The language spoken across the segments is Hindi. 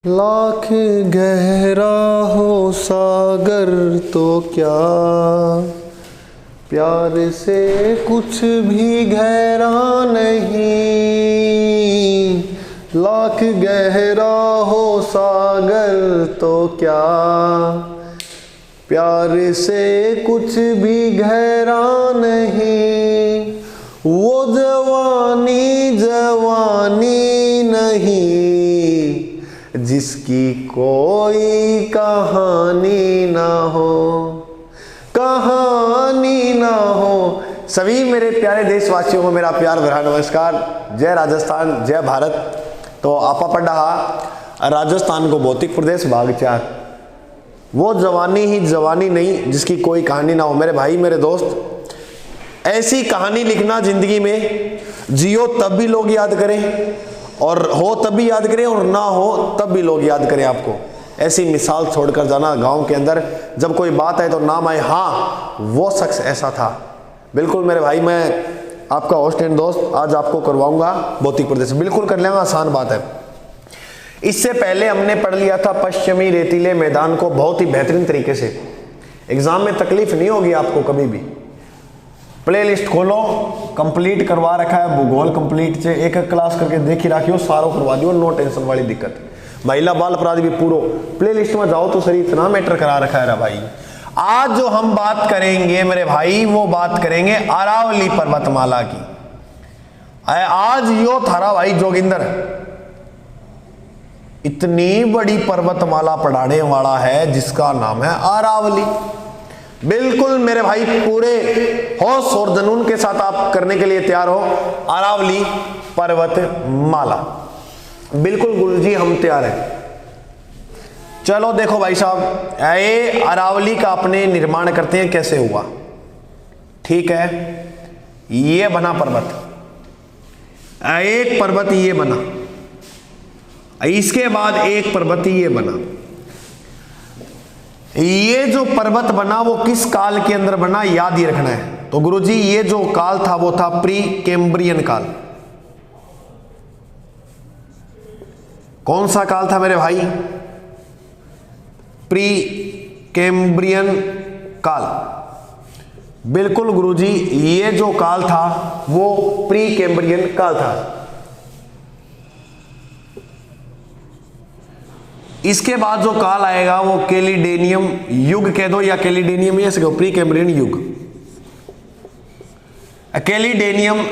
लाख गहरा हो सागर तो क्या, प्यार से कुछ भी गहरा नहीं। लाख गहरा हो सागर तो क्या, प्यार से कुछ भी गहरा नहीं। वो जवानी जवानी नहीं जिसकी कोई कहानी ना हो, कहानी ना हो। सभी मेरे प्यारे देशवासियों को मेरा प्यार भरा नमस्कार। जय राजस्थान, जय भारत। तो आपा पढ़ा राजस्थान को भौतिक प्रदेश भाग 4। वो जवानी ही जवानी नहीं जिसकी कोई कहानी ना हो। मेरे भाई मेरे दोस्त, ऐसी कहानी लिखना जिंदगी में, जियो तब भी लोग याद करें और हो तब भी याद करें और ना हो तब भी लोग याद करें आपको। ऐसी मिसाल छोड़कर जाना गांव के अंदर, जब कोई बात है तो नाम आए, हाँ वो शख्स ऐसा था। बिल्कुल मेरे भाई, मैं आपका होस्ट एंड दोस्त आज आपको करवाऊंगा भौतिक प्रदेश। बिल्कुल कर लेंगे, आसान बात है। इससे पहले हमने पढ़ लिया था पश्चिमी रेतीले मैदान को बहुत ही बेहतरीन तरीके से। एग्जाम में तकलीफ नहीं होगी आपको कभी भी। प्लेलिस्ट खोलो, कंप्लीट करवा रखा है भूगोल कंप्लीट से, एक एक क्लास करके देखी रखियो, सारो करवा दियो, नो टेंशन वाली दिक्कत। महिला बाल अपराध भी पूरो प्लेलिस्ट में जाओ तो सही, इतना मैटर करा रखा है भाई। आज जो हम बात करेंगे मेरे भाई, वो बात करेंगे अरावली पर्वतमाला की। आज यो थारा भाई जोगिंदर इतनी बड़ी पर्वतमाला पढ़ाने वाला है जिसका नाम है अरावली। बिल्कुल मेरे भाई, पूरे होश और जुनून के साथ आप करने के लिए तैयार हो। अरावली पर्वतमाला, बिल्कुल गुरुजी हम तैयार हैं। चलो देखो भाई साहब, ये अरावली का अपने निर्माण करते हैं कैसे हुआ। ठीक है, ये बना पर्वत, एक पर्वत ये बना, इसके बाद एक पर्वत ये बना। ये जो पर्वत बना वो किस काल के अंदर बना, याद ही रखना है। तो गुरुजी ये जो काल था वो था प्री कैम्ब्रियन काल। कौन सा काल था मेरे भाई? प्री कैम्ब्रियन काल। बिल्कुल गुरुजी, ये जो काल था वो प्री कैम्ब्रियन काल था। इसके बाद जो काल आएगा वो कैलिडेनियम युग कह दो, या कैलिडेनियम ये कहो, प्री कैम्ब्रियन युग, कैलिडेनियम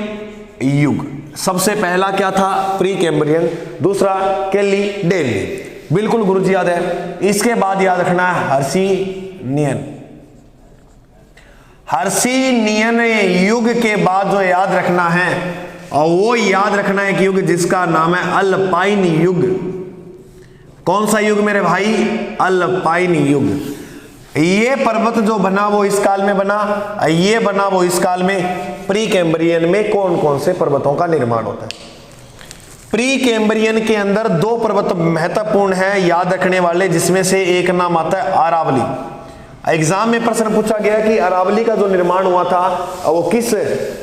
युग। सबसे पहला क्या था? प्री कैम्ब्रियन, दूसरा कैलिडेनियम। बिल्कुल गुरुजी याद है। इसके बाद याद रखना है हर्षिनियन। हर्षिनियन युग के बाद जो याद रखना है, और वो याद रखना है कि युग जिसका नाम है अल्पाइन युग। कौन सा युग मेरे भाई? अल्पाइन युग। ये पर्वत जो बना वो इस काल में बना, ये बना वो इस काल में। प्री कैम्ब्रियन में कौन कौन से पर्वतों का निर्माण होता है? प्री कैम्ब्रियन के अंदर दो पर्वत महत्वपूर्ण है याद रखने वाले, जिसमें से एक नाम आता है अरावली। एग्जाम में प्रश्न पूछा गया कि अरावली का जो निर्माण हुआ था वो किस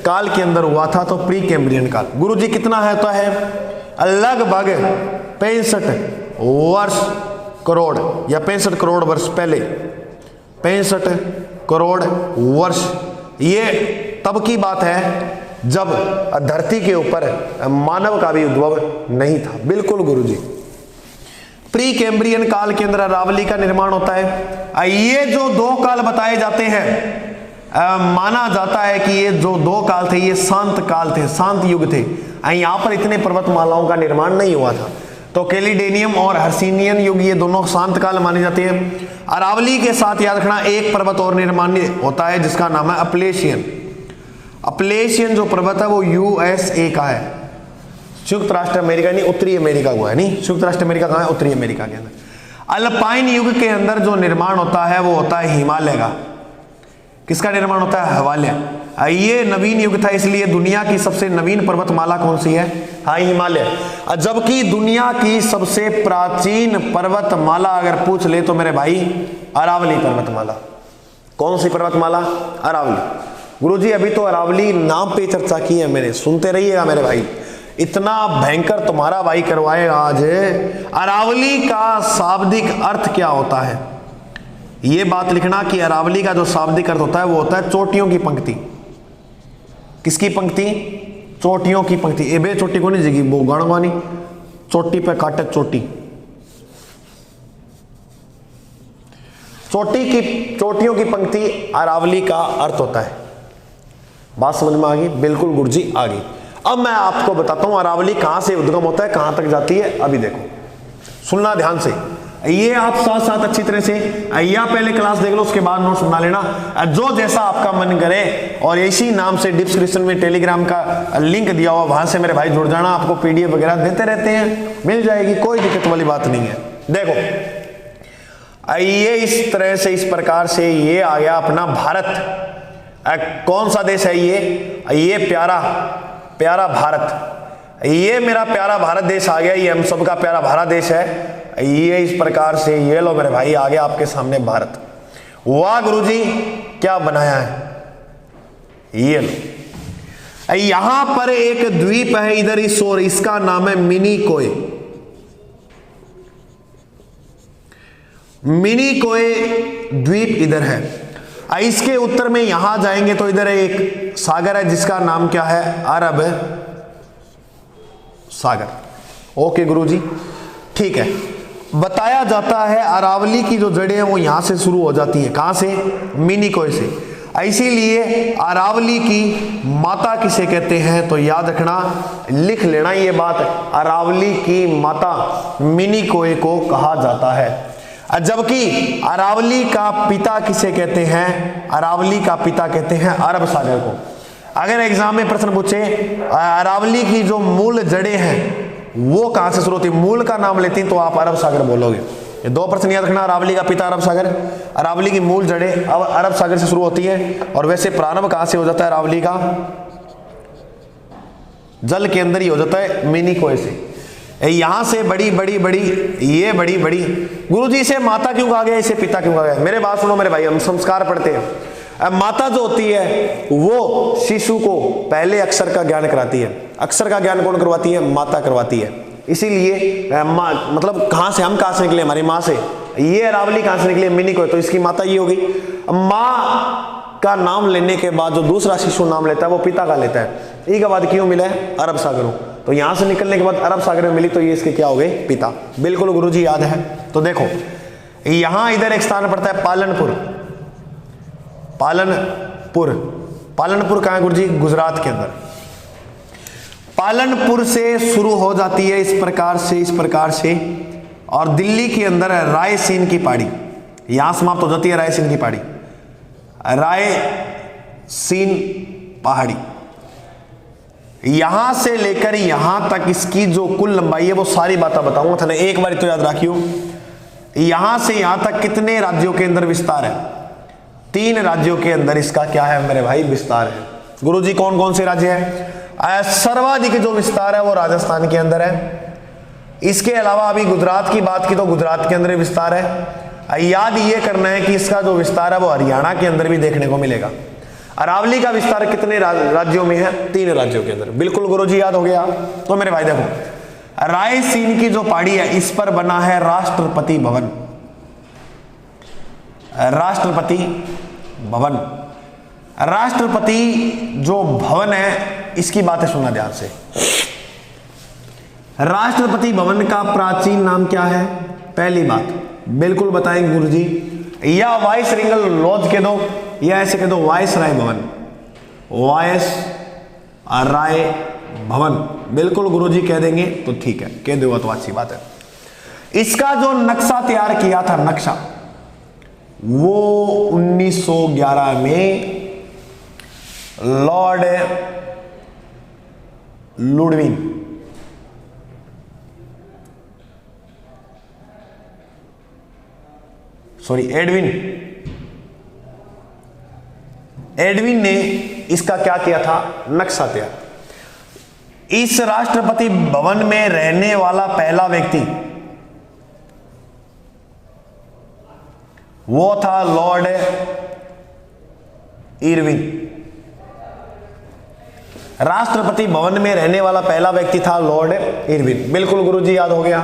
काल के अंदर हुआ था? तो प्री कैम्ब्रियन काल। गुरुजी कितना है? तो है लगभग 65 वर्ष करोड़ या 65 करोड़ वर्ष पहले। 65 करोड़ वर्ष, ये तब की बात है जब धरती के ऊपर मानव का भी उद्भव नहीं था। बिल्कुल गुरुजी, प्री कैम्ब्रियन काल के अंदर अरावली का निर्माण होता है। ये जो दो काल बताए जाते हैं, माना जाता है कि ये जो दो काल थे ये शांत काल थे, शांत युग थे। यहाँ पर इतने पर्वतमालाओं का निर्माण नहीं हुआ था। तो कैलिडेनियम और हर्षिनियन युग ये दोनों शांत काल माने जाते हैं। अरावली के साथ याद रखना एक पर्वत और निर्माण होता है जिसका नाम है अपलेशियन। अपलेशियन जो पर्वत है वो यूएसए का है, संयुक्त राष्ट्र अमेरिका नहीं, उत्तरी अमेरिका हुआ है। नहीं, संयुक्त राष्ट्र अमेरिका कहाँ है? उत्तरी अमेरिका के अंदर। अल्पाइन युग के अंदर जो निर्माण होता है वो होता है हिमालय का। किसका निर्माण होता है? हिमालय। ये नवीन युग था, इसलिए दुनिया की सबसे नवीन पर्वतमाला कौन सी है? हाँ, हिमालय। जबकि दुनिया की सबसे प्राचीन पर्वतमाला अगर पूछ ले तो मेरे भाई अरावली पर्वतमाला। कौन सी पर्वतमाला? अरावली। गुरुजी अभी तो अरावली नाम पे चर्चा की है मैंने, सुनते रहिएगा मेरे भाई। इतना भयंकर तुम्हारा भाई करवाएगा आज। अरावली का शाब्दिक अर्थ क्या होता है, ये बात लिखना कि अरावली का जो शाब्दिक अर्थ होता है वो होता है चोटियों की पंक्ति। किसकी पंक्ति? चोटियों की पंक्ति। एबे चोटी को नहीं जिगी वो गणवानी, चोटी पे काटे चोटी। चोटियों की पंक्ति अरावली का अर्थ होता है। बात समझ में आ गई? बिल्कुल गुरुजी आ गई। अब मैं आपको बताता हूं अरावली कहां से उद्गम होता है, कहां तक जाती है। अभी देखो, सुनना ध्यान से, ये आप साथ साथ अच्छी तरह से या पहले क्लास देख लो, उसके बाद नोट्स बना लेना, जो जैसा आपका मन करे। और इसी नाम से डिस्क्रिप्शन में टेलीग्राम का लिंक दिया हुआ, वहां से मेरे भाई जुड़ जाना। आपको पीडीएफ वगैरह देते रहते हैं, मिल जाएगी, कोई दिक्कत वाली बात नहीं है। देखो ये इस तरह से, इस प्रकार से ये आ गया अपना भारत। कौन सा देश है ये प्यारा प्यारा भारत। ये मेरा प्यारा भारत देश आ गया, ये हम सबका प्यारा भारत देश है। ये इस प्रकार से, ये लो मेरे भाई आ गया आपके सामने भारत। वाह गुरुजी क्या बनाया है, ये लो। यहां पर एक द्वीप है इधर इस ओर, इसका नाम है मिनिकोय। मिनिकोय द्वीप इधर है। इसके उत्तर में यहां जाएंगे तो इधर एक सागर है जिसका नाम क्या है, अरब सागर। ओके गुरुजी ठीक है। बताया जाता है अरावली की जो जड़ें हैं वो यहां से शुरू हो जाती हैं। कहां से? मिनिकोय से। इसीलिए अरावली की माता किसे कहते हैं, तो याद रखना, लिख लेना ये बात, अरावली की माता मिनिकोय को कहा जाता है। जबकि अरावली का पिता किसे कहते हैं, अरावली का पिता कहते हैं अरब सागर को। अगर एग्जाम में प्रश्न पूछे अरावली की जो मूल जड़ें हैं वो कहां से शुरू होती, मूल का नाम लेती तो आप अरब सागर बोलोगे। ये दो प्रश्न याद रखना, अरावली का पिता अरब सागर, अरावली की मूल जड़ें अब अरब सागर से शुरू होती है। और वैसे प्रारंभ कहां से हो जाता है अरावली का, जल के अंदर ही हो जाता है, मिनिकोय से। यहां से बड़ी बड़ी बड़ी, ये बड़ी बड़ी, गुरुजी से माता क्यों कहा गया, इसे पिता क्यों कहा गया? मेरे बात सुनो मेरे भाई, हम संस्कार पढ़ते हैं। माता जो होती है वो शिशु को पहले अक्षर का ज्ञान कराती है। अक्षर का ज्ञान कौन करवाती है? माता करवाती है। इसीलिए मतलब कहां से, हम कहां से निकले, हमारी माँ से। ये अरावली कहां से निकले, मिनिकोय, तो इसकी माता ये होगी। माँ का नाम लेने के बाद जो दूसरा शिशु नाम लेता है वो पिता का लेता है। एक के बाद क्यों मिला है, अरब सागर, तो यहां से निकलने के बाद अरब सागर में मिली, तो ये इसके क्या हो गए, पिता। बिल्कुल गुरुजी याद है। तो देखो यहां इधर एक स्थान पड़ता है पालनपुर। पालनपुर, पालनपुर कहां है गुरुजी? गुजरात के अंदर। पालनपुर से शुरू हो जाती है इस प्रकार से, इस प्रकार से, और दिल्ली के अंदर है रायसीन की पहाड़ी। यहां समाप्त हो जाती है रायसीन की पहाड़ी, रायसीन पहाड़ी। यहां से लेकर यहां तक इसकी जो कुल लंबाई है वो सारी बातें बताऊंगा था ना, एक बार तो याद रखियो। यहां से यहां तक कितने राज्यों के अंदर विस्तार है? 3 राज्यों के अंदर इसका क्या है मेरे भाई, विस्तार है। गुरुजी कौन कौन से राज्य है? सर्वाधिक जो विस्तार है वो राजस्थान के अंदर है। इसके अलावा अभी गुजरात की बात की तो गुजरात के अंदर विस्तार है। याद ये करना है कि इसका जो विस्तार है वो हरियाणा के अंदर भी देखने को मिलेगा। अरावली का विस्तार कितने राज्यों में है? 3 राज्यों के अंदर। बिल्कुल गुरुजी याद हो गया। तो मेरे भाई देखो, रायसीन की जो पहाड़ी है इस पर बना है राष्ट्रपति भवन। राष्ट्रपति भवन, राष्ट्रपति जो भवन है इसकी बातें सुनना ध्यान से। राष्ट्रपति भवन का प्राचीन नाम क्या है? पहली बात बिल्कुल बताएंगे गुरुजी, या वाइस रिंगल लॉज कह दो, या ऐसे कह दो वाइस राय भवन। वाइस राय भवन बिल्कुल गुरुजी कह देंगे तो ठीक है, कह दो तो अच्छी बात है। इसका जो नक्शा तैयार किया था, नक्शा, वो 1911 में लॉर्ड लुडविन, एडविन ने इसका क्या किया था, नक्शा तैयार। इस राष्ट्रपति भवन में रहने वाला पहला व्यक्ति वो था लॉर्ड इरविन। राष्ट्रपति भवन में रहने वाला पहला व्यक्ति था लॉर्ड इरविन। बिल्कुल गुरुजी, याद हो गया।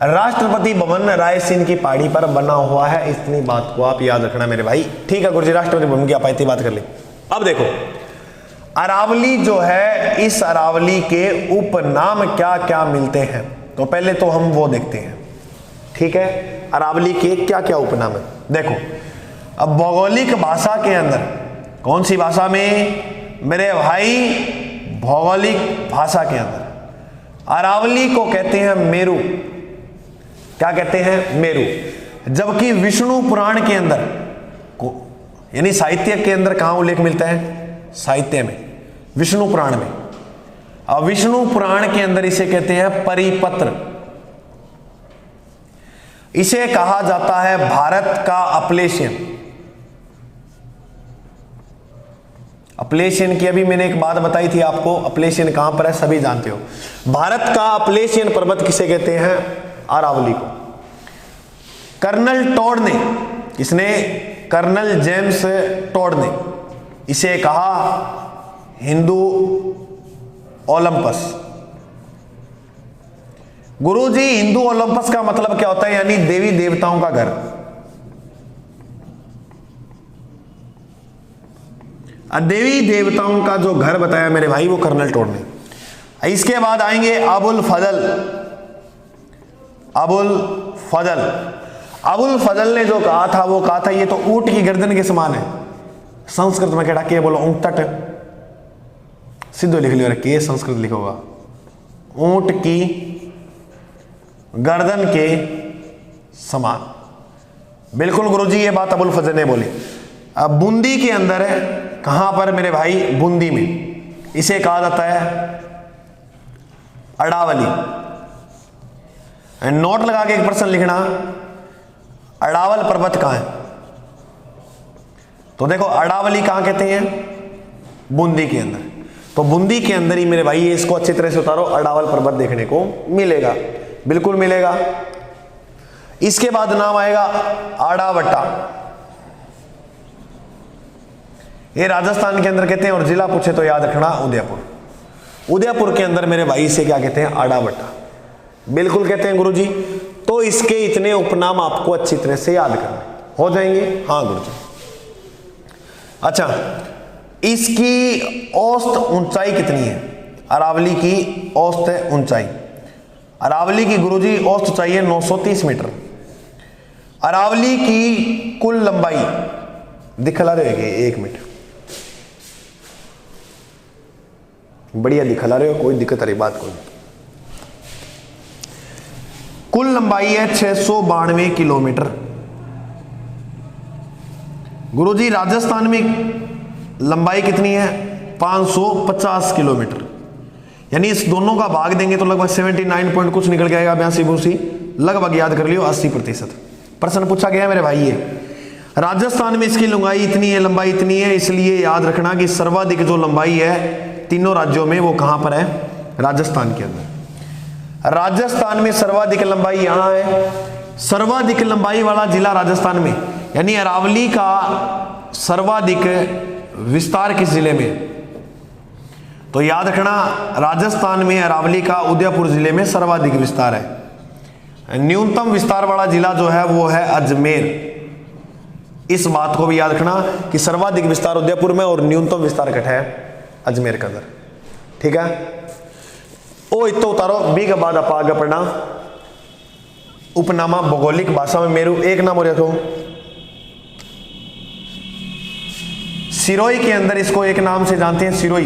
राष्ट्रपति भवन रायसीन की पहाड़ी पर बना हुआ है, इतनी बात को आप याद रखना मेरे भाई। ठीक है गुरुजी, राष्ट्रपति भवन की आप इतनी बात कर ली। अब देखो अरावली जो है, इस अरावली के उपनाम क्या क्या मिलते हैं, तो पहले तो हम वो देखते हैं। ठीक है, अरावली के क्या क्या उपनाम है। देखो अब भौगोलिक भाषा के अंदर, कौन सी भाषा में मेरे भाई, भौगोलिक भाषा के अंदर अरावली को कहते हैं मेरू। क्या कहते हैं? मेरू। जबकि विष्णु पुराण के अंदर यानी साहित्य के अंदर कहां उल्लेख मिलता है? साहित्य में, विष्णु पुराण में। अब विष्णु पुराण के अंदर इसे कहते हैं परिपत्र। इसे कहा जाता है भारत का अपलेशियन। अपलेशियन की अभी मैंने एक बात बताई थी आपको, अपलेशियन कहां पर है सभी जानते हो। भारत का अपलेशियन पर्वत किसे कहते हैं? अरावली को। कर्नल टॉड ने, किसने? कर्नल जेम्स टॉड ने इसे कहा हिंदू ओलंपस। गुरुजी हिंदू ओलंपस का मतलब क्या होता है? यानी देवी देवताओं का घर। देवी देवताओं का जो घर बताया मेरे भाई वो कर्नल टॉड ने। इसके बाद आएंगे अबुल फजल। अबुल फजल, अबुल फजल ने जो कहा था वो कहा था ये तो ऊंट की गर्दन के समान है। संस्कृत में क्या के बोलो ऊंटट, सीधो लिख लियो के संस्कृत लिखोगा, ऊंट की गर्दन के समान। बिल्कुल गुरुजी ये बात अबुल फजल ने बोली। अब बूंदी के अंदर है, कहां पर मेरे भाई? बूंदी में। इसे कहा जाता है अडावली। नोट लगा के एक प्रश्न लिखना, अडावल पर्वत कहां है? तो देखो अडावली कहां कहते हैं? बूंदी के अंदर। तो बूंदी के अंदर ही मेरे भाई इसको अच्छी तरह से उतारो, अडावल पर्वत देखने को मिलेगा, बिल्कुल मिलेगा। इसके बाद नाम आएगा आड़ावटा। ये राजस्थान के अंदर कहते हैं, और जिला पूछे तो याद रखना उदयपुर। उदयपुर के अंदर मेरे भाई से क्या कहते हैं? आड़ावटा। बिल्कुल कहते हैं गुरुजी। तो इसके इतने उपनाम आपको अच्छी तरह से याद करने हो जाएंगे। हाँ गुरुजी। अच्छा, इसकी औसत ऊंचाई कितनी है? अरावली की औसत ऊंचाई, अरावली की गुरुजी औसत ऊंचाई है 930 मीटर। अरावली की कुल लंबाई दिखला रहेगी, एक मिनट, बढ़िया दिखला रहे हो, कोई दिक्कत वाली बात कोई। कुल लंबाई है 692 किलोमीटर। गुरुजी राजस्थान में लंबाई कितनी है? 550 किलोमीटर। यानी इस दोनों का भाग देंगे तो लगभग 79 पॉइंट कुछ निकल जाएगा, 82 भूसी लगभग याद कर लियो 80%। प्रश्न पूछा गया मेरे भाई ये राजस्थान में इसकी लंबाई इतनी है, लंबाई इतनी है, इसलिए याद रखना कि सर्वाधिक जो लंबाई है तीनों राज्यों में वो कहां पर है? राजस्थान के अंदर। राजस्थान में सर्वाधिक लंबाई यहां है। सर्वाधिक लंबाई वाला जिला राजस्थान में, यानी अरावली का सर्वाधिक विस्तार किस जिले में? तो याद रखना राजस्थान में अरावली का उदयपुर जिले में सर्वाधिक विस्तार है। न्यूनतम विस्तार वाला जिला जो है वो है अजमेर। इस बात को भी याद रखना कि सर्वाधिक विस्तार उदयपुर में और न्यूनतम विस्तार कट है अजमेर के अंदर। ठीक है, ओ इतो उतारो। बी के बाद आप आगे पढ़ना उपनामा भौगोलिक भाषा में मेरू। एक नाम हो रखो सिरोही के अंदर, इसको एक नाम से जानते हैं सिरोही।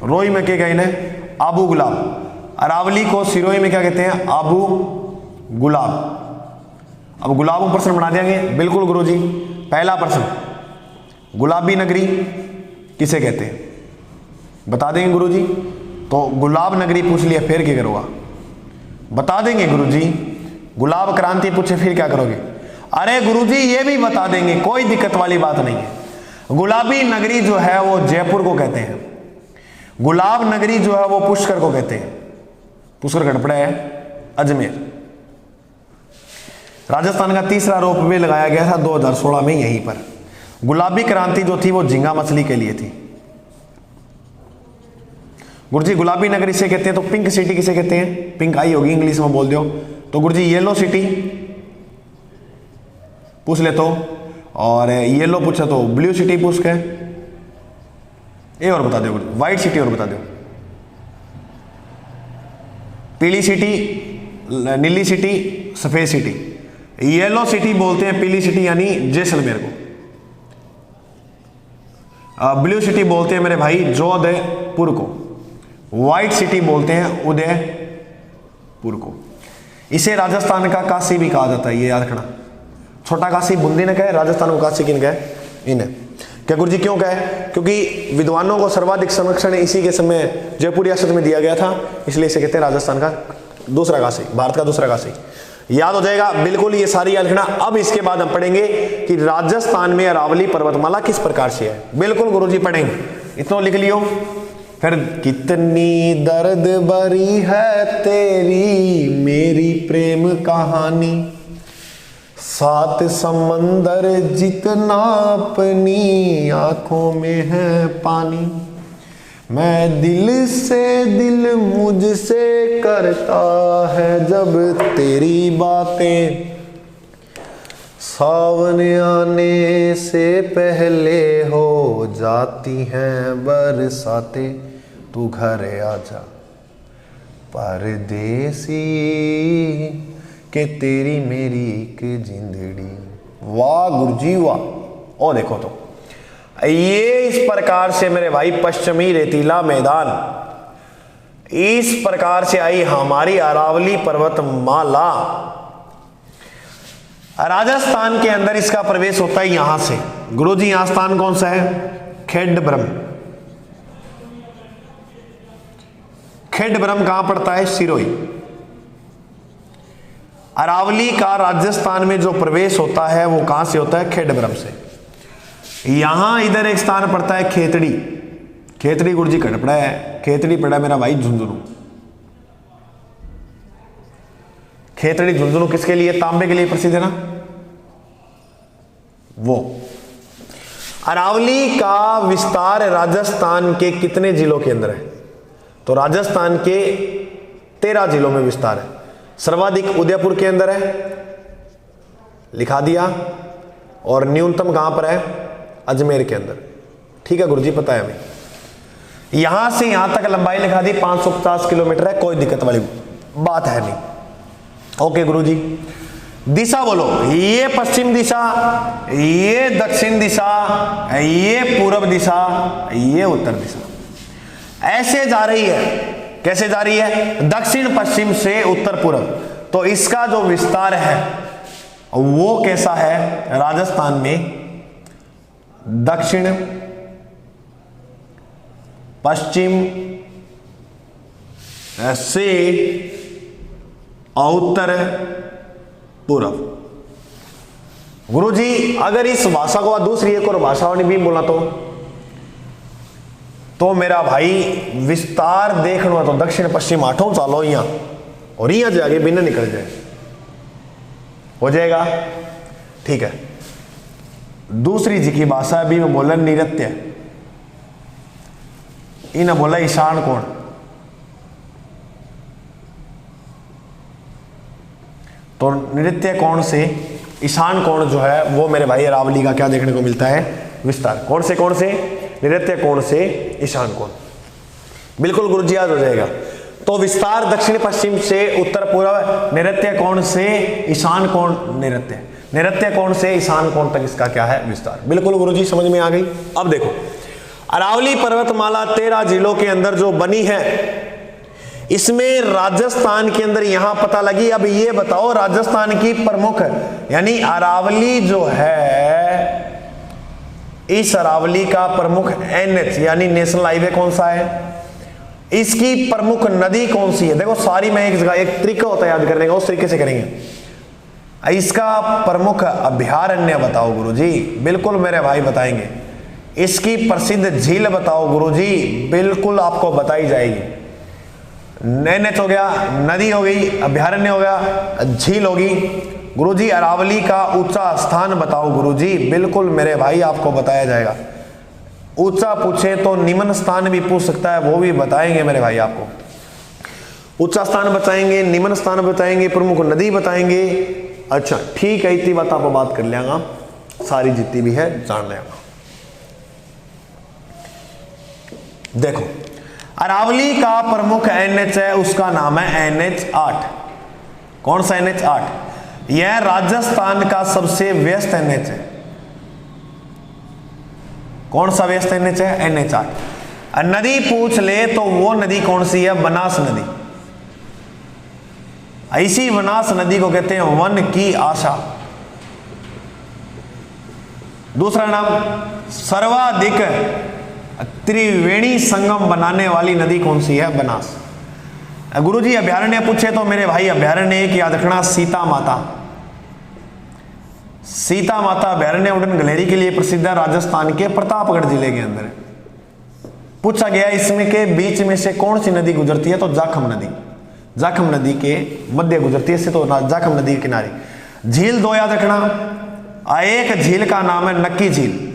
रोही में क्या कहना है? आबू गुलाब। अरावली को सिरोही में क्या कहते हैं? आबू गुलाब। अब गुलाबों प्रश्न बना देंगे। बिल्कुल गुरुजी। पहला प्रश्न, गुलाबी नगरी किसे कहते हैं? बता देंगे गुरुजी। तो गुलाब नगरी पूछ लिया, फिर क्या करोगा? बता देंगे गुरुजी। गुलाब क्रांति पूछे फिर क्या करोगे? अरे गुरुजी ये भी बता देंगे, कोई दिक्कत वाली बात नहीं है। गुलाबी नगरी जो है वो जयपुर को कहते हैं। गुलाब नगरी जो है वो पुष्कर को कहते हैं। पुष्कर घटपड़ा है अजमेर। राजस्थान का तीसरा रोपवे लगाया गया था 2016 में यहीं पर। गुलाबी क्रांति जो थी वो झींगा मछली के लिए थी। गुरुजी गुलाबी नगर इसे कहते हैं, तो पिंक सिटी किसे कहते हैं? पिंक आई होगी इंग्लिश में बोल दो। तो गुरुजी येलो सिटी पूछ ले, तो और येलो पूछा तो ब्लू सिटी पूछ के, ये और बता दो गुरुजी, व्हाइट सिटी और बता दो, पीली सिटी, नीली सिटी, सफेद सिटी। येलो सिटी बोलते हैं पीली सिटी यानी जैसलमेर को, ब्लू सिटी बोलते हैं मेरे भाई जोधपुर को, व्हाइट सिटी बोलते हैं उदयपुर को। इसे राजस्थान का काशी भी कहा जाता है, ये याद रखना। छोटा काशी बूंदी ने कहे, राजस्थान को काशी किन कहे? इन्हें। क्या गुरुजी क्यों कहे? क्योंकि विद्वानों को सर्वाधिक संरक्षण इसी के समय जयपुर रियासत में दिया गया था, इसलिए इसे कहते हैं राजस्थान का दूसरा काशी, भारत का दूसरा काशी। याद हो जाएगा बिल्कुल, ये सारी याद रखना। अब इसके बाद हम पढ़ेंगे कि राजस्थान में अरावली पर्वतमाला किस प्रकार से है। बिल्कुल गुरुजी पढ़ेंगे, इतना लिख लियो। फिर कितनी दर्द भरी है तेरी मेरी प्रेम कहानी, सात समंदर जितना अपनी आंखों में है पानी, मैं दिल से दिल मुझसे करता है जब तेरी बातें, सावन आने से पहले हो जाती हैं बरसातें, तू घर आजा परदेसी के तेरी मेरी एक जिंदड़ी। वाह गुरुजी वाह। और देखो तो ये इस प्रकार से मेरे भाई पश्चिमी रेतीला मैदान, इस प्रकार से आई हमारी अरावली पर्वतमाला। राजस्थान के अंदर इसका प्रवेश होता है यहां से। गुरुजी यहां स्थान कौन सा है? खेडब्रह्म। खेडब्रह्म कहां पड़ता है? सिरोही। अरावली का राजस्थान में जो प्रवेश होता है वो कहां से होता है? खेडब्रह्म से। यहां इधर एक स्थान पड़ता है खेतड़ी। खेतड़ी गुरुजी कट पड़ा है, खेतड़ी पड़ा मेरा भाई झुंझुनू। खेतड़ी झुंझुनू किसके लिए? तांबे के लिए प्रसिद्ध है ना वो। अरावली का विस्तार राजस्थान के कितने जिलों के अंदर है? तो राजस्थान के 13 जिलों में विस्तार है। सर्वाधिक उदयपुर के अंदर है, लिखा दिया, और न्यूनतम कहां पर है? अजमेर के अंदर। ठीक है गुरुजी, पता है हमें। यहां से यहां तक लंबाई लिखा दी 550 किलोमीटर है, कोई दिक्कत वाली बात है नहीं। ओके गुरुजी, दिशा बोलो। ये पश्चिम दिशा, ये दक्षिण दिशा, ये पूर्व दिशा, ये उत्तर दिशा। ऐसे जा रही है। कैसे जा रही है? दक्षिण पश्चिम से उत्तर पूर्व। तो इसका जो विस्तार है वो कैसा है? राजस्थान में दक्षिण पश्चिम से उत्तर पूर्व। गुरुजी अगर इस भाषा को दूसरी एक और भाषा ने भी बोला तो मेरा भाई विस्तार देखना तो दक्षिण पश्चिम 8 चालो यहां, और यहां जाके बिना निकल जाए, हो जाएगा। ठीक है। दूसरी जी की भाषा भी मैं बोला नृत्य, इन्हें बोला ईशान कोण। तो नृत्य कोण से ईशान कोण जो है वो मेरे भाई अरावली का क्या देखने को मिलता है? विस्तार। कौन से कोण से? नृत्य कोण से ईशान कोण। बिल्कुल गुरुजी याद हो जाएगा। तो विस्तार दक्षिण पश्चिम से उत्तर पूर्व, नृत्य कोण से ईशान कोण, नृत्य कोण से ईशान कोण तक इसका क्या है? विस्तार। बिल्कुल गुरुजी समझ में आ गई। अब देखो अरावली पर्वतमाला 13 जिलों के अंदर जो बनी है, इसमें राजस्थान के अंदर यहां पता लगी। अब ये बताओ राजस्थान की प्रमुख यानी अरावली जो है, इस अरावली का प्रमुख NH यानी नेशनल हाईवे कौन सा है? इसकी प्रमुख नदी कौन सी है? देखो सारी मैं एक जगह, एक तरीका होता है याद करने का, उस तरीके से करेंगे। इसका प्रमुख अभयारण्य बताओ गुरुजी। बिल्कुल मेरे भाई बताएंगे। इसकी प्रसिद्ध झील बताओ गुरुजी। बिल्कुल आपको बताई जाएगी। NH हो गया, नदी हो गई, अभयारण्य हो गया, झील होगी। गुरुजी अरावली का ऊंचा स्थान बताओ गुरुजी। बिल्कुल मेरे भाई आपको बताया जाएगा। ऊंचा पूछे तो निम्न स्थान भी पूछ सकता है, वो भी बताएंगे मेरे भाई आपको। ऊंचा स्थान बताएंगे, निम्न स्थान बताएंगे, प्रमुख नदी बताएंगे। अच्छा ठीक है, इतनी बात आपको बात कर लिया, सारी जितनी भी है जान लेगा। देखो अरावली का प्रमुख NH है, उसका नाम है NH8। कौन सा NH8? यह राजस्थान का सबसे व्यस्त NH है। कौन सा व्यस्त NH है? NH8। नदी पूछ ले तो वो नदी कौन सी है? बनास नदी। ऐसी बनास नदी को कहते हैं वन की आशा। दूसरा नाम, सर्वाधिक त्रिवेणी संगम बनाने वाली नदी कौन सी है? बनास। गुरुजी अभयारण्य पूछे तो मेरे भाई अभयारण्य की याद रखना, सीता माता। सीता माता अभयारण्य उड़न गलेरी के लिए प्रसिद्ध है, राजस्थान के प्रतापगढ़ जिले के अंदर। पूछा गया इसमें के बीच में से कौन सी नदी गुजरती है? तो जाखम नदी। जाखम नदी के मध्य गुजरती है, तो जाखम नदी के किनारे। झील दो याद रखना, एक झील का नाम है नक्की झील,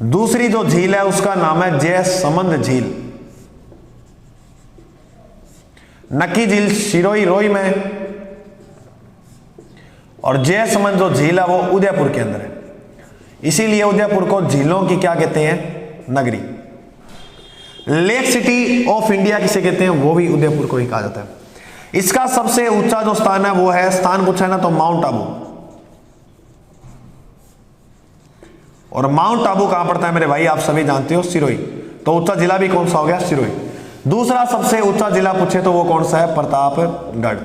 दूसरी जो झील है उसका नाम है जयसमंद झील। नक्की झील सिरोही रोही में, और जयसमंद जो झील है वो उदयपुर के अंदर है। इसीलिए उदयपुर को झीलों की क्या कहते हैं? नगरी। लेक सिटी ऑफ इंडिया किसे कहते हैं? वो भी उदयपुर को ही कहा जाता है। इसका सबसे ऊंचा जो स्थान है वो है, स्थान पूछा है ना, तो माउंट आबू। और माउंट आबू कहां पड़ता है मेरे भाई? आप सभी जानते हो, सिरोही। तो ऊंचा जिला भी कौन सा हो गया? सिरोही। दूसरा सबसे ऊंचा जिला पूछे तो वो कौन सा है? प्रतापगढ़।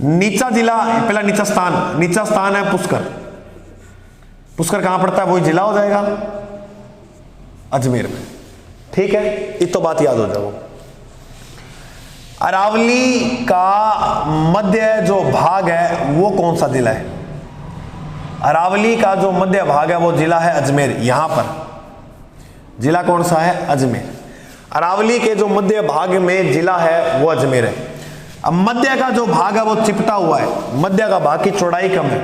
नीचा जिला, पहला नीचा स्थान है पुष्कर। पुष्कर कहां पड़ता है? वही जिला हो जाएगा, अजमेर में। ठीक है, ये तो बात याद हो जाओ। अरावली का मध्य जो भाग है वो कौन सा जिला है? अरावली का जो मध्य भाग है वो जिला है अजमेर। यहां पर जिला कौन सा है? अजमेर। अरावली के जो मध्य भाग में जिला है वो अजमेर है। अब मध्य का जो भाग है वो चिपटा हुआ है, मध्य का भाग की चौड़ाई कम है।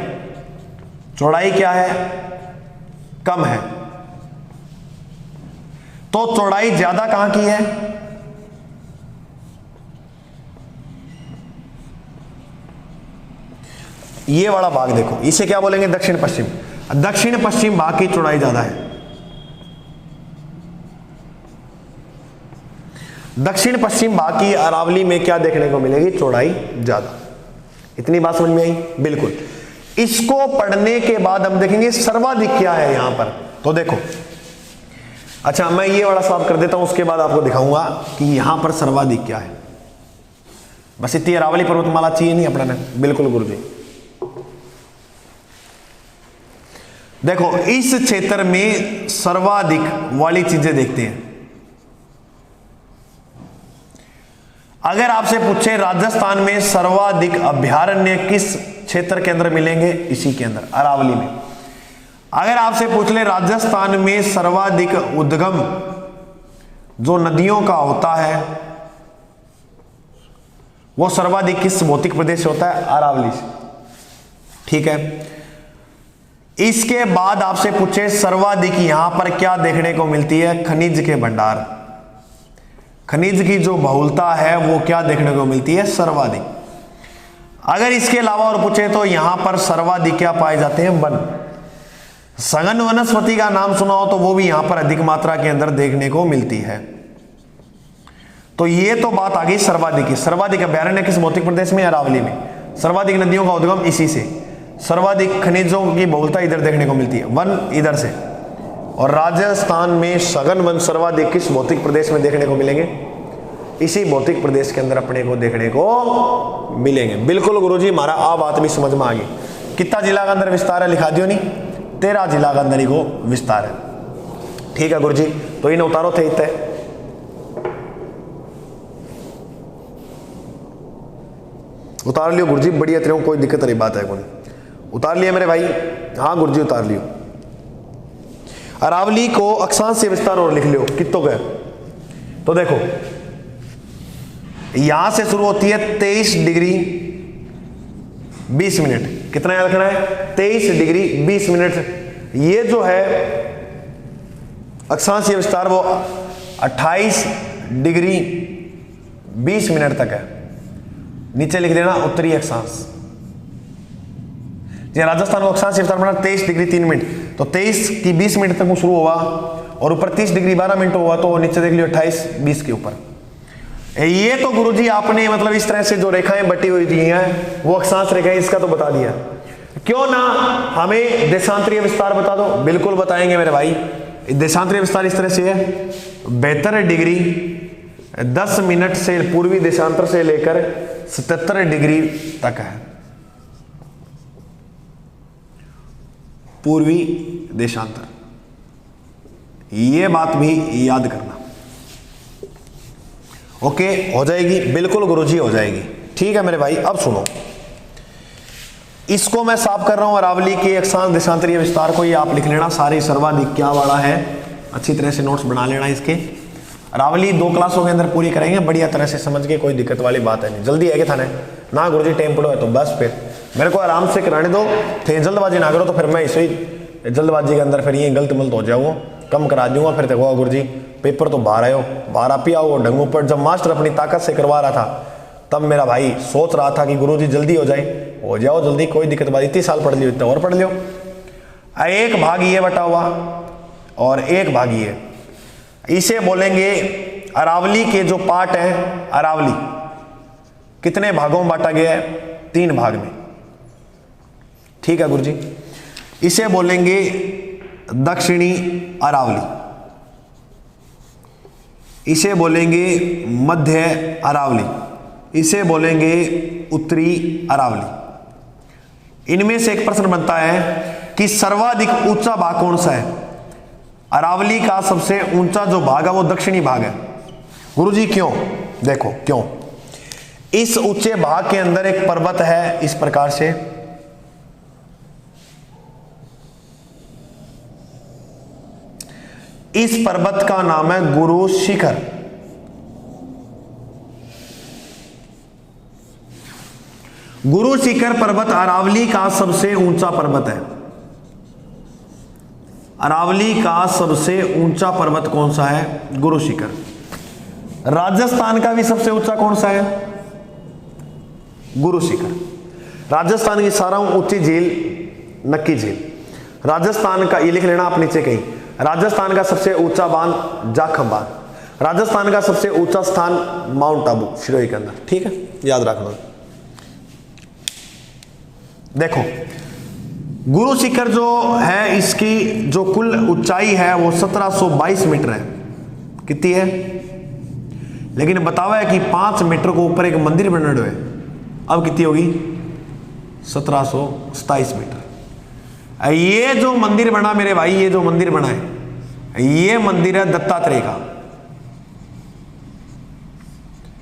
चौड़ाई क्या है? कम है। तो चौड़ाई ज्यादा कहां की है? ये वाला भाग देखो, इसे क्या बोलेंगे? दक्षिण पश्चिम। दक्षिण पश्चिम भाग की चौड़ाई ज्यादा है। दक्षिण पश्चिम भाग की अरावली में क्या देखने को मिलेगी? चौड़ाई ज्यादा। इतनी बात समझ में आई? बिल्कुल। इसको पढ़ने के बाद हम देखेंगे सर्वाधिक क्या है यहां पर। तो देखो, अच्छा मैं ये वाला सवाल कर देता हूं, उसके बाद आपको दिखाऊंगा कि यहां पर सर्वाधिक क्या है। बस इतनी अरावली पर्वतमाला चाहिए नहीं अपना। बिल्कुल गुरुजी। देखो इस क्षेत्र में सर्वाधिक वाली चीजें देखते हैं। अगर आपसे पूछे राजस्थान में सर्वाधिक अभयारण्य किस क्षेत्र के अंदर मिलेंगे? इसी के अंदर, अरावली में। अगर आपसे पूछ ले राजस्थान में सर्वाधिक उद्गम जो नदियों का होता है वो सर्वाधिक किस भौतिक प्रदेश से होता है? अरावली से। ठीक है। इसके बाद आपसे पूछे सर्वाधिक यहां पर क्या देखने को मिलती है? खनिज के भंडार। खनिज की जो बहुलता है वो क्या देखने को मिलती है? सर्वाधिक। अगर इसके अलावा और पूछे तो यहां पर सर्वाधिक क्या पाए जाते हैं? वन। सघन वनस्पति का नाम सुना हो तो वो भी यहां पर अधिक मात्रा के अंदर देखने को मिलती है। तो ये तो बात आ गई सर्वाधिक की। सर्वाधिक अभयारण्य किस भौतिक प्रदेश में? अरावली में। सर्वाधिक नदियों का उद्गम इसी से। सर्वाधिक खनिजों की बहुलता इधर देखने को मिलती है, वन इधर से। और राजस्थान में सघन वन सर्वाधिक किस भौतिक प्रदेश में देखने को मिलेंगे? इसी भौतिक प्रदेश के अंदर अपने को देखने को मिलेंगे। बिल्कुल गुरुजी, हमारा आ बात भी समझ में आ गई। कितना जिला का अंदर विस्तार है लिखा दियो नहीं? 13 जिला का अंदर ही को विस्तार है। ठीक है गुरुजी, तो इन उतारो थे इतने। उतार लियो गुरुजी, बढ़िया तरह, कोई दिक्कत नहीं बात है कोई। उतार लिया मेरे भाई? हाँ गुरुजी उतार लियो। अरावली को अक्षांश से विस्तार और लिख लियो कितों का। तो देखो यहां से शुरू होती है 23 डिग्री 20 मिनट। कितना याद रखना है? 23 डिग्री 20 मिनट ये जो है अक्षांशीय विस्तार वो 28 डिग्री 20 मिनट तक है। नीचे लिख देना उत्तरी अक्षांश। राजस्थान को अक्षांशीय विस्तार बना 23 डिग्री 3 मिनट, तो 23 की 20 मिनट तक वो शुरू हुआ और ऊपर 30 डिग्री 12 मिनट हुआ, तो नीचे देख लियो 28 20 के ऊपर। ये तो गुरुजी आपने मतलब इस तरह से जो रेखाएं बटी हुई दी हैं वो अक्षांश रेखाएं, इसका तो बता दिया। क्यों ना हमें देशांतरीय विस्तार बता दो? बिल्कुल बताएंगे मेरे भाई। देशांतरीय विस्तार इस तरह से है, 72 डिग्री 10 मिनट से पूर्वी देशांतर से लेकर 77 डिग्री तक है, पूर्वी देशांतर। ये बात भी याद करना। ओके, हो जाएगी? बिल्कुल गुरुजी हो जाएगी। ठीक है मेरे भाई, अब सुनो, इसको मैं साफ कर रहा हूं अरावली के अक्षांश देशांतरीय विस्तार को। ये आप लिख लेना, सारे सर्वाधिक क्या वाला है, अच्छी तरह से नोट्स बना लेना इसके। अरावली 2 क्लासों के अंदर पूरी करेंगे बढ़िया तरह से समझ के, कोई दिक्कत वाली बात है नहीं। जल्दी है क्या थाने ना गुरुजी? टाइम पड़ो है तो बस फिर मेरे को आराम से कराने दो, थे जल्दबाजी ना करो, तो फिर मैं इसे जल्दबाजी के अंदर फिर ये गलत मलत हो जाऊँ, कम करा दूंगा। फिर देखो गुरुजी पेपर तो बाहर आयो, बाहर आप ही आओ ढंगों पर। जब मास्टर अपनी ताकत से करवा रहा था तब मेरा भाई सोच रहा था कि गुरुजी जल्दी हो जाए, हो जाओ जल्दी, कोई दिक्कत बात। इतनी साल पढ़ लियो, इतना और पढ़ लियो। एक भाग ये बटा हुआ और एक भाग ये, इसे बोलेंगे अरावली के जो पार्ट है। अरावली कितने भागों में बांटा गया है? 3 भाग में। ठीक है गुरुजी, इसे बोलेंगे दक्षिणी अरावली, इसे बोलेंगे मध्य अरावली, इसे बोलेंगे उत्तरी अरावली। इनमें से एक प्रश्न बनता है कि सर्वाधिक ऊंचा भाग कौन सा है? अरावली का सबसे ऊंचा जो भाग है वो दक्षिणी भाग है। गुरुजी क्यों? देखो क्यों। इस ऊंचे भाग के अंदर एक पर्वत है इस प्रकार से, इस पर्वत का नाम है गुरु शिखर। गुरु शिखर पर्वत अरावली का सबसे ऊंचा पर्वत है। अरावली का सबसे ऊंचा पर्वत कौन सा है? गुरु शिखर। राजस्थान का भी सबसे ऊंचा कौन सा है? गुरु शिखर। राजस्थान की सारा ऊंची झील नक्की झील। राजस्थान का, ये लिख लेना आप नीचे कहीं, राजस्थान का सबसे ऊंचा बांध जाखम बांध। राजस्थान का सबसे ऊंचा स्थान माउंट आबू सिरोही के अंदर। ठीक है, याद रखना। देखो गुरु शिखर जो है इसकी जो कुल ऊंचाई है वो 1722 मीटर है। कितनी है? लेकिन बतावा है कि 5 मीटर को ऊपर एक मंदिर बना हुआ है। अब कितनी होगी? 1727 मीटर। ये जो मंदिर बना मेरे भाई, ये जो मंदिर बना है ये मंदिर है दत्तात्रेय का।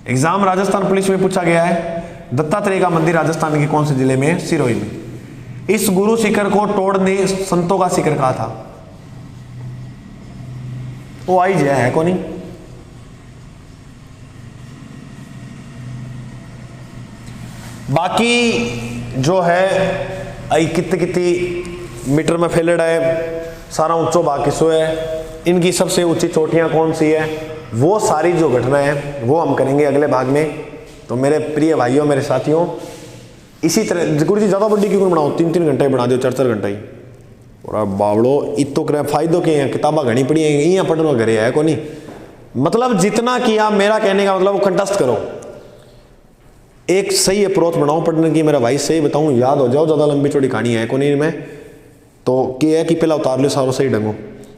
एग्जाम राजस्थान पुलिस में पूछा गया है। दत्तात्रेय का मंदिर राजस्थान के कौन से जिले में है? सिरोही में। इस गुरु शिखर को टोड ने संतों का शिखर कहा था। वो आई जय है कोनी। बाकी जो है आई कितनी मीटर में फैलेड है, सारा ऊंचो भाग किसो है, इनकी सबसे ऊंची चोटियां कौन सी है, वो सारी जो घटना है वो हम करेंगे अगले भाग में। तो मेरे प्रिय भाइयों, मेरे साथियों, इसी तरह गुरु जी ज़्यादा बड़ी क्यों बनाओ? 3-3 घंटे बना दो, 4-4 घंटे ही। और बावड़ो इतो करे फायदो के हैं, किताबा घनी पड़ी है, यहाँ पढ़ना घरे है को नहीं। मतलब जितना किया, मेरा कहने का मतलब वो कंटेस्ट करो, एक सही अप्रोच बनाओ पढ़ने की। मेरा भाई सही बताऊं, याद हो जाओ, ज़्यादा लंबी चौड़ी कहानी है को नहीं में। तो क्या है कि पहला उतार लो सारो सही ढंगो,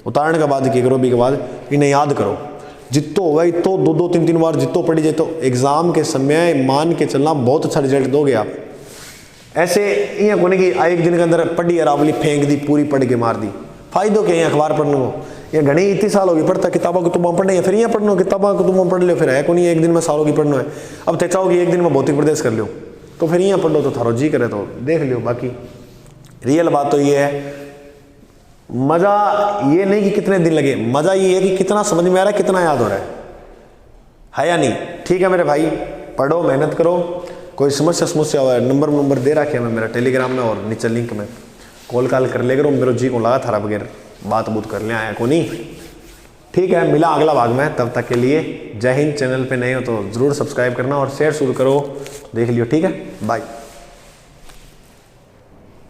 उतारने के बाद क्या करो, बी के बाद इन्हें याद करो। जितो होगा इतो 2-2, 3-3 बार जितो पढ़ी जाए तो एग्जाम के समय मान के चलना बहुत अच्छा रिजल्ट दोगे आप। ऐसे ये कोने की एक दिन के अंदर पढ़ी अरावली फेंक दी, पूरी पढ़ के मार दी। फायदो क्या अखबार पढ़ने को? ये घनी इतनी साल होगी पढ़ता, किताबों को तुम पढ़ने, फिर यहाँ पढ़ना, किताबों को तुम पढ़ लो, फिर है को नहीं एक दिन में सालों की पढ़ना है। अब ते चाहो कि एक दिन में भौतिक प्रदेश कर लो, तो फिर यहाँ पढ़ लो, तो थारो जी करे तो देख लियो। बाकी रियल बात तो ये है, मजा ये नहीं कि कितने दिन लगे, मजा ये है कि कितना समझ में आ रहा है, कितना याद हो रहा है या नहीं। ठीक है मेरे भाई, पढ़ो, मेहनत करो। कोई समस्या हो नंबर दे रखे मैं मेरा टेलीग्राम में और नीचे लिंक में, कॉल कर ले करो, मेरे जी को लगा थारा बगैर बात बूत कर ले आया को नहीं। ठीक है, मिला अगला भाग में, तब तक के लिए जय हिंद। चैनल पे नए हो तो ज़रूर सब्सक्राइब करना और शेयर शुरू करो, देख लियो। ठीक है, बाय।